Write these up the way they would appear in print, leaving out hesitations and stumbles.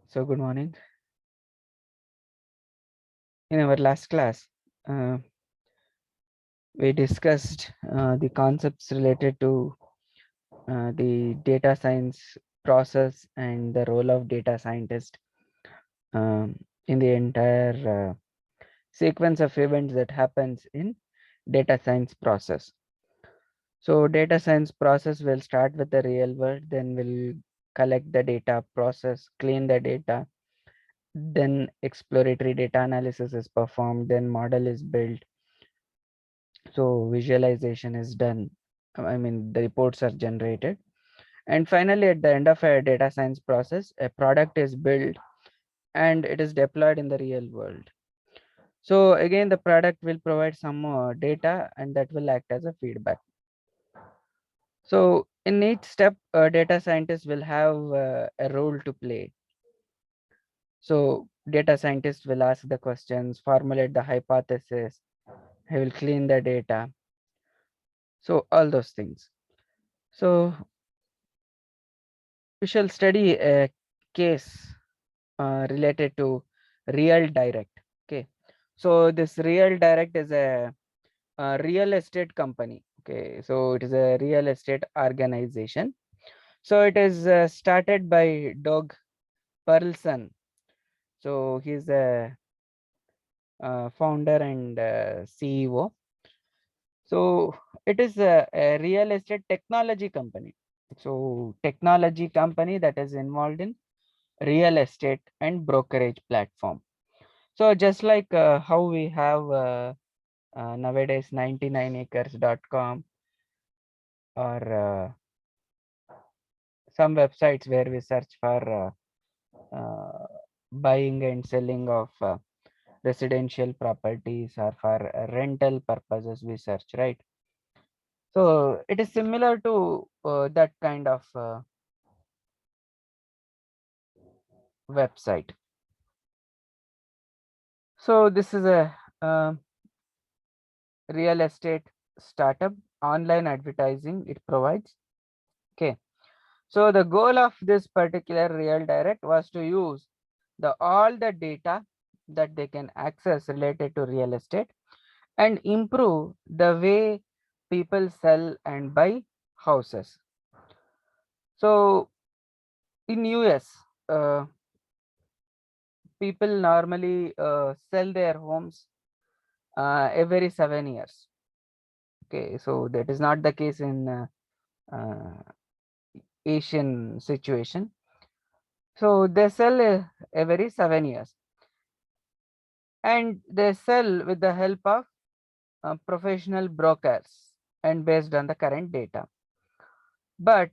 So good morning. In our last class, we discussed the concepts related to the data science process and the role of data scientist in the entire sequence of events that happens in data science process. So data science process will start with the real world, then we'll collect the data, process, clean the data, then exploratory data analysis is performed, then model is built. So visualization is done. I mean, the reports are generated. And finally, at the end of a data science process, a product is built and it is deployed in the real world. So again, the product will provide some data and that will act as a feedback. So in each step, a data scientist will have a role to play. So data scientist will ask the questions, formulate the hypothesis, he will clean the data. So all those things. So we shall study a case related to Real Direct. Okay, so this Real Direct is a real estate company. Okay, so it is a real estate organization. So it is started by Doug Pearlson. So he's a founder and CEO. So it is a real estate technology company. So technology company that is involved in real estate and brokerage platform. So just like how we have nowadays 99acres.com or some websites where we search for buying and selling of residential properties or for rental purposes we search, right? So it is similar to that kind of website. So this is a real estate startup, online advertising it provides. Okay, so the goal of this particular Real Direct was to use all the data that they can access related to real estate and improve the way people sell and buy houses. So in US, people normally sell their homes every 7 years. Okay, so that is not the case in uh, Asian situation. So they sell every 7 years, and they sell with the help of professional brokers and based on the current data. But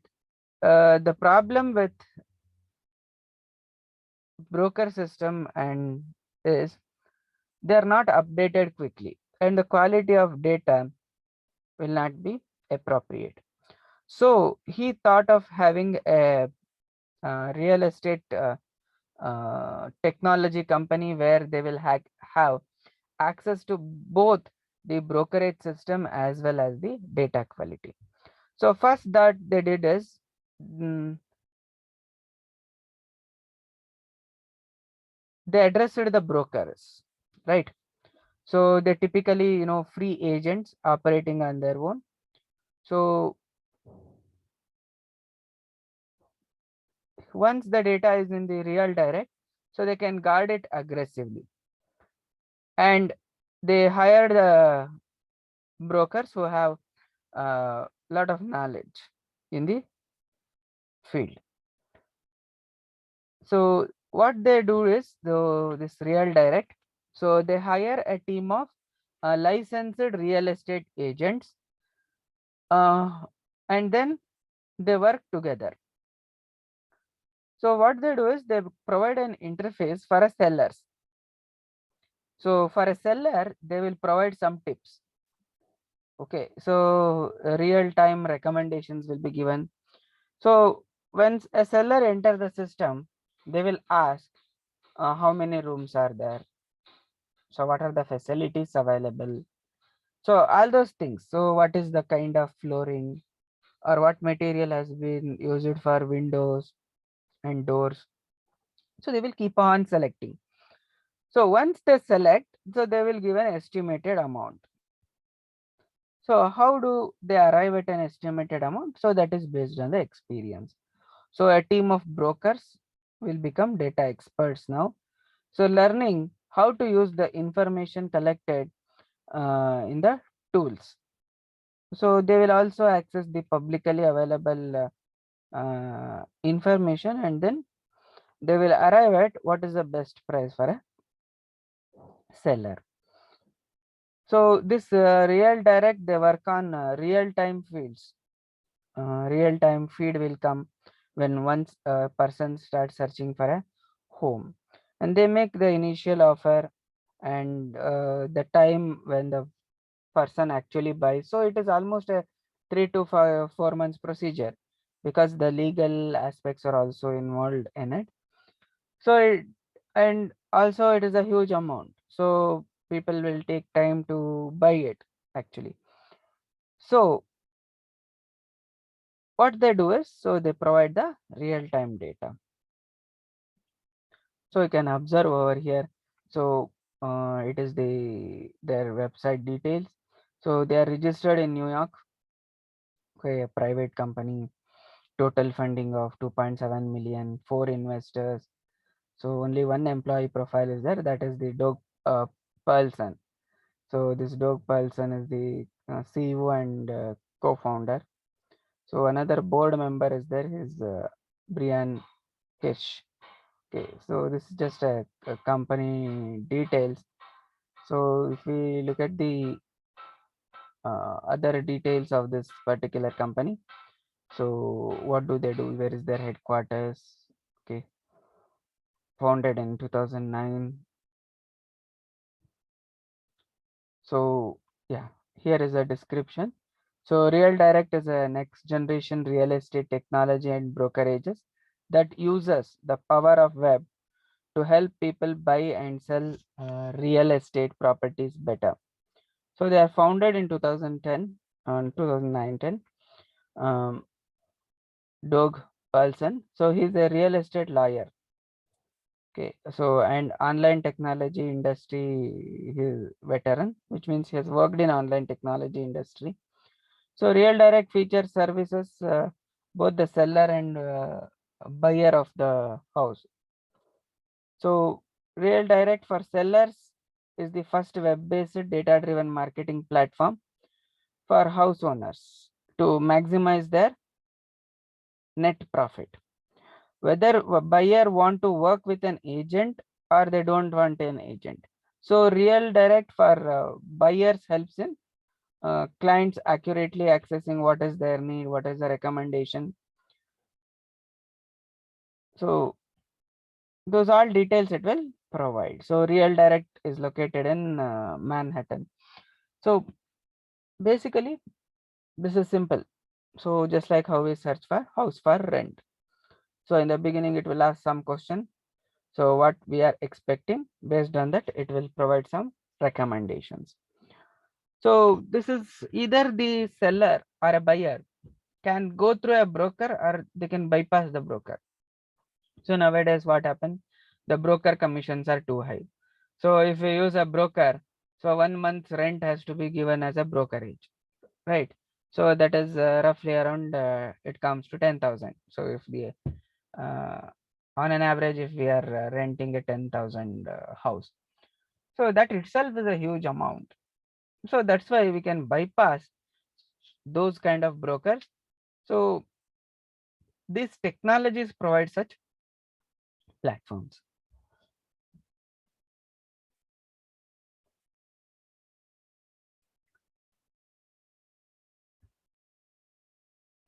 the problem with broker system and is they are not updated quickly, and the quality of data will not be appropriate. So he thought of having a real estate technology company where they will have access to both the brokerage system as well as the data quality. So first that they did is they addressed the brokers, right? So they typically, free agents operating on their own. So once the data is in the Real Direct, so they can guard it aggressively. And they hire the brokers who have a lot of knowledge in the field. So what they do is this Real Direct. So they hire a team of licensed real estate agents, and then they work together. So what they do is they provide an interface for a sellers. So for a seller, they will provide some tips. Okay, so real-time recommendations will be given. So when a seller enter the system, they will ask how many rooms are there. So what are the facilities available? So all those things. So what is the kind of flooring or what material has been used for windows and doors? So they will keep on selecting. So once they select, so they will give an estimated amount. So how do they arrive at an estimated amount? So that is based on the experience. So a team of brokers will become data experts now. So learning how to use the information collected in the tools. So they will also access the publicly available information, and then they will arrive at what is the best price for a seller. So this real direct, they work on real time fields. Real time feed will come when once a person starts searching for a home, and they make the initial offer and the time when the person actually buys. So it is almost a 3 to 4 months procedure, because the legal aspects are also involved in it. So it, and also it is a huge amount, so people will take time to buy it actually. So what they do is, so they provide the real time data. So you can observe over here. So it is their website details. So they are registered in New York, okay, a private company, total funding of 2.7 million, 4 investors. So only one employee profile is there, that is the Doug Pearlson. So this Doug Pearlson is the CEO and co-founder. So another board member is there, is Brian Kish. Okay, so this is just a company details. So if we look at the other details of this particular company, so what do they do? Where is their headquarters? Okay, founded in 2009. So yeah, here is a description. So Real Direct is a next generation real estate technology and brokerages that uses the power of web to help people buy and sell real estate properties better. So they are founded in 2010 and 2009. Um, Doug Paulson. So he's a real estate lawyer. Okay, so and online technology industry, he's veteran, which means he has worked in online technology industry. So Real Direct features services both the seller and buyer of the house. So Real Direct for sellers is the first web-based data-driven marketing platform for house owners to maximize their net profit. Whether a buyer want to work with an agent or they don't want an agent. So Real Direct for buyers helps in clients accurately accessing what is their need, what is the recommendation. So those all details it will provide. So Real Direct is located in Manhattan. So basically this is simple. So just like how we search for house for rent. So in the beginning it will ask some question. So what we are expecting, based on that it will provide some recommendations. So this is either the seller or a buyer can go through a broker or they can bypass the broker. So nowadays what happens? The broker commissions are too high. So if we use a broker, so 1 month's rent has to be given as a brokerage, right? So that is roughly around it comes to 10,000. So if the on an average, if we are renting a 10,000 house, so that itself is a huge amount. So that's why we can bypass those kind of brokers. So these technologies provide such platforms.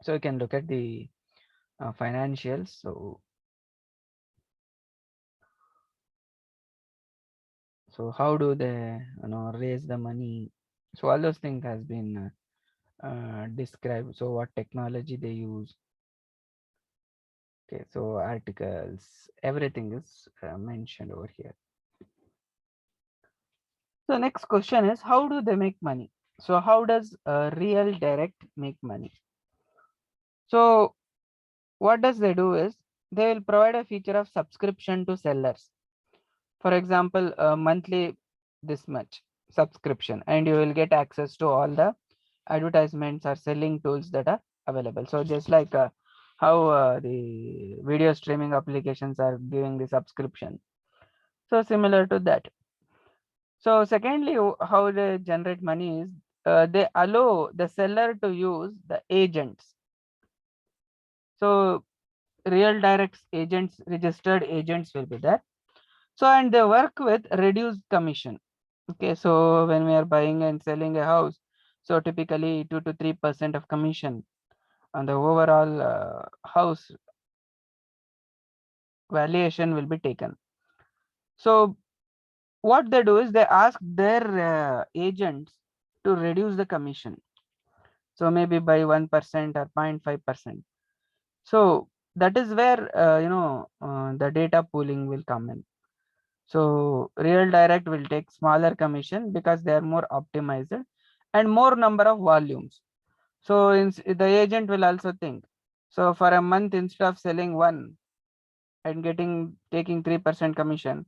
So you can look at the financials. So how do they raise the money? So all those things has been described. So what technology they use. Okay, so articles, everything is mentioned over here. So next question is, how do they make money? So how does Real Direct make money? So what does they do is, they will provide a feature of subscription to sellers. For example, monthly this much subscription, and you will get access to all the advertisements or selling tools that are available. So just like how the video streaming applications are giving the subscription, so similar to that. So secondly, how they generate money is they allow the seller to use the agents. So real direct agents, registered agents will be there. So and they work with reduced commission. Okay, so when we are buying and selling a house, so typically 2 to 3% of commission on the overall house valuation will be taken. So what they do is they ask their agents to reduce the commission. So maybe by 1% or 0.5%. So that is where the data pooling will come in. So real direct will take smaller commission because they are more optimized and more number of volumes. So the agent will also think, so for a month instead of selling one and taking 3% commission,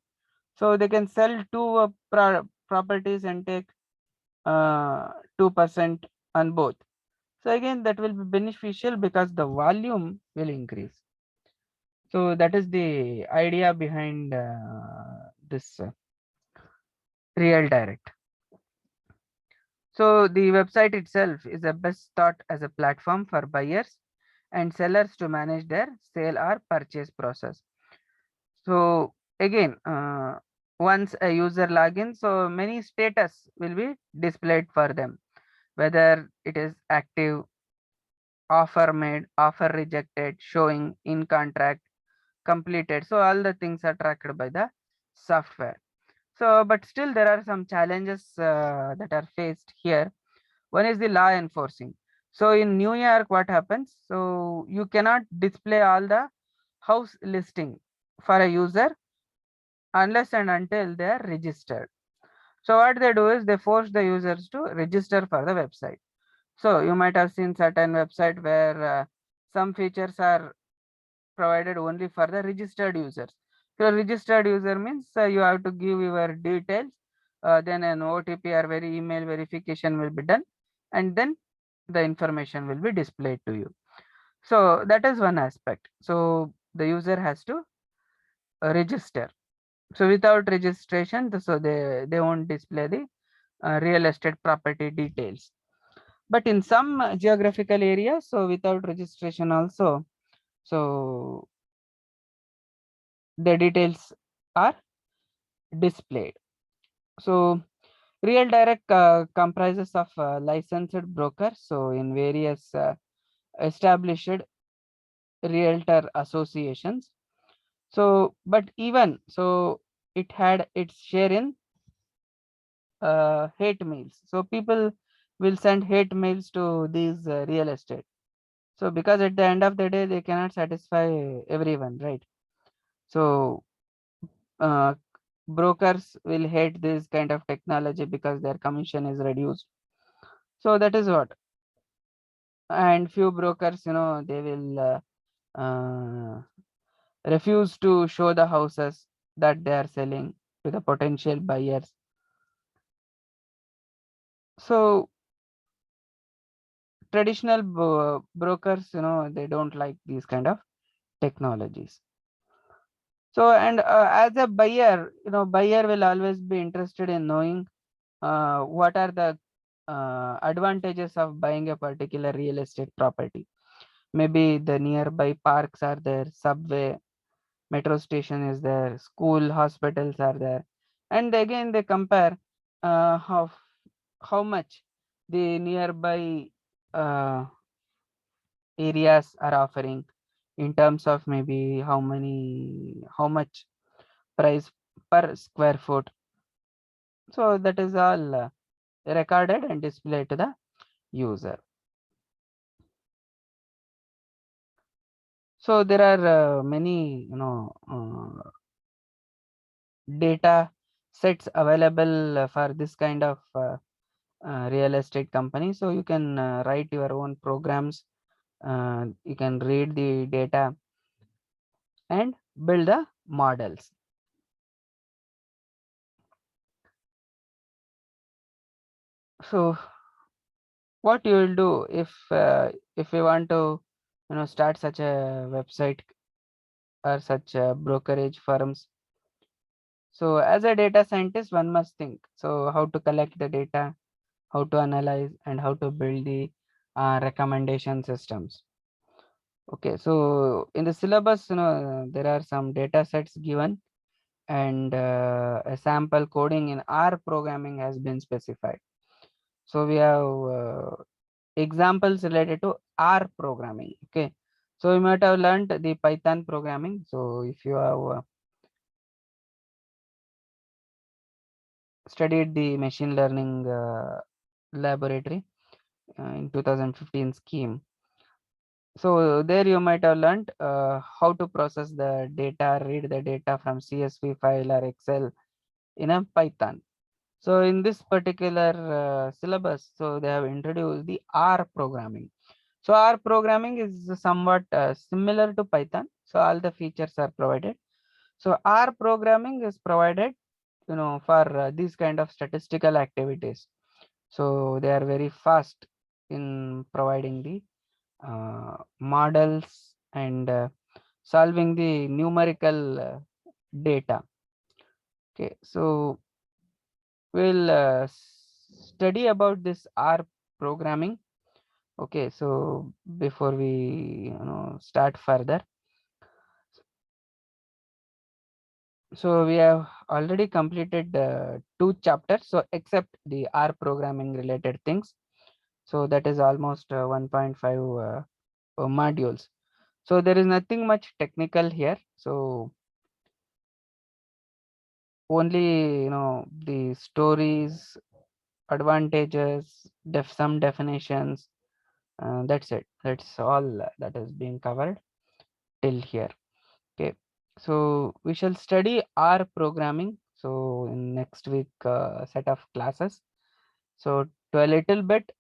so they can sell two properties and take 2% on both. So again, that will be beneficial because the volume will increase. So that is the idea behind this real direct. So the website itself is a best thought as a platform for buyers and sellers to manage their sale or purchase process. So again, once a user login, so many status will be displayed for them, whether it is active, offer made, offer rejected, showing, in contract, completed. So all the things are tracked by the software. So, but still there are some challenges that are faced here. One is the law enforcing. So in New York, what happens? So you cannot display all the house listing for a user unless and until they are registered. So what they do is they force the users to register for the website. So you might have seen certain website where some features are provided only for the registered users. So registered user means you have to give your details, then an OTP or very email verification will be done, and then the information will be displayed to you. So that is one aspect. So the user has to register. So without registration, so they won't display the real estate property details. But in some geographical areas, so without registration also, so the details are displayed. So real direct comprises of licensed brokers. So in various established realtor associations. So but even so it had its share in hate mails. So people will send hate mails to these real estate. So because at the end of the day they cannot satisfy everyone, right? So uh, brokers will hate this kind of technology because their commission is reduced. So that is what. And few brokers, they will refuse to show the houses that they are selling to the potential buyers. So traditional brokers, they don't like these kind of technologies. So and as a buyer, buyer will always be interested in knowing what are the advantages of buying a particular real estate property. Maybe the nearby parks are there, subway, metro station is there, school, hospitals are there, and again they compare how much the nearby uh, areas are offering in terms of maybe how much price per square foot. So that is all recorded and displayed to the user. So there are many data sets available for this kind of real estate company. So you can write your own programs, you can read the data, build the models. So what you will do if you want to start such a website or such brokerage firms. So as a data scientist, one must think, so how to collect the data, how to analyze, and how to build the recommendation systems. Okay, so in the syllabus, there are some data sets given, and a sample coding in R programming has been specified. So we have examples related to R programming. Okay, so you might have learned the Python programming. So if you have studied the machine learning laboratory in 2015 scheme, so there you might have learned how to process the data, read the data from CSV file or Excel in a Python. So in this particular syllabus, so they have introduced the R programming. So R programming is somewhat similar to Python. So all the features are provided. So R programming is provided, for these kind of statistical activities. So they are very fast in providing the models and solving the numerical data. Okay, so we'll study about this R programming. Okay, so before we start further, so we have already completed 2 chapters. So except the R programming related things, so that is almost 1.5 modules. So there is nothing much technical here. So only the stories, advantages, some definitions. That's it. That's all that is being covered till here. Okay, so we shall study R programming. So in next week set of classes. So to a little bit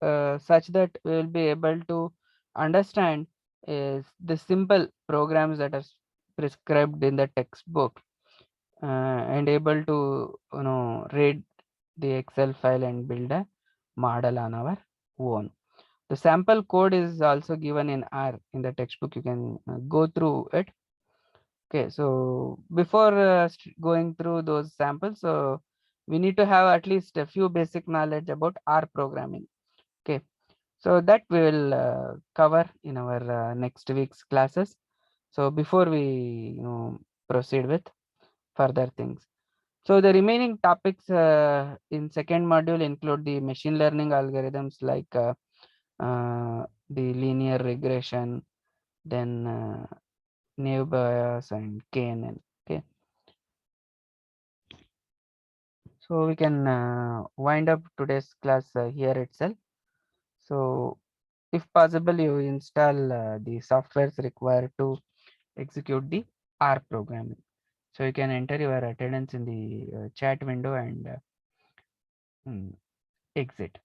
such that we will be able to understand is the simple programs that are prescribed in the textbook and able to read the Excel file and build a model on our own. The sample code is also given in R in the textbook. You can go through it. Okay, so before going through those samples, so we need to have at least a few basic knowledge about R programming. Okay, so that we will cover in our next week's classes. So before we proceed with further things. So the remaining topics in second module include the machine learning algorithms like the linear regression, then naive Bayes and KNN. Okay, so we can wind up today's class here itself. So if possible, you install the softwares required to execute the R programming. So you can enter your attendance in the chat window and exit.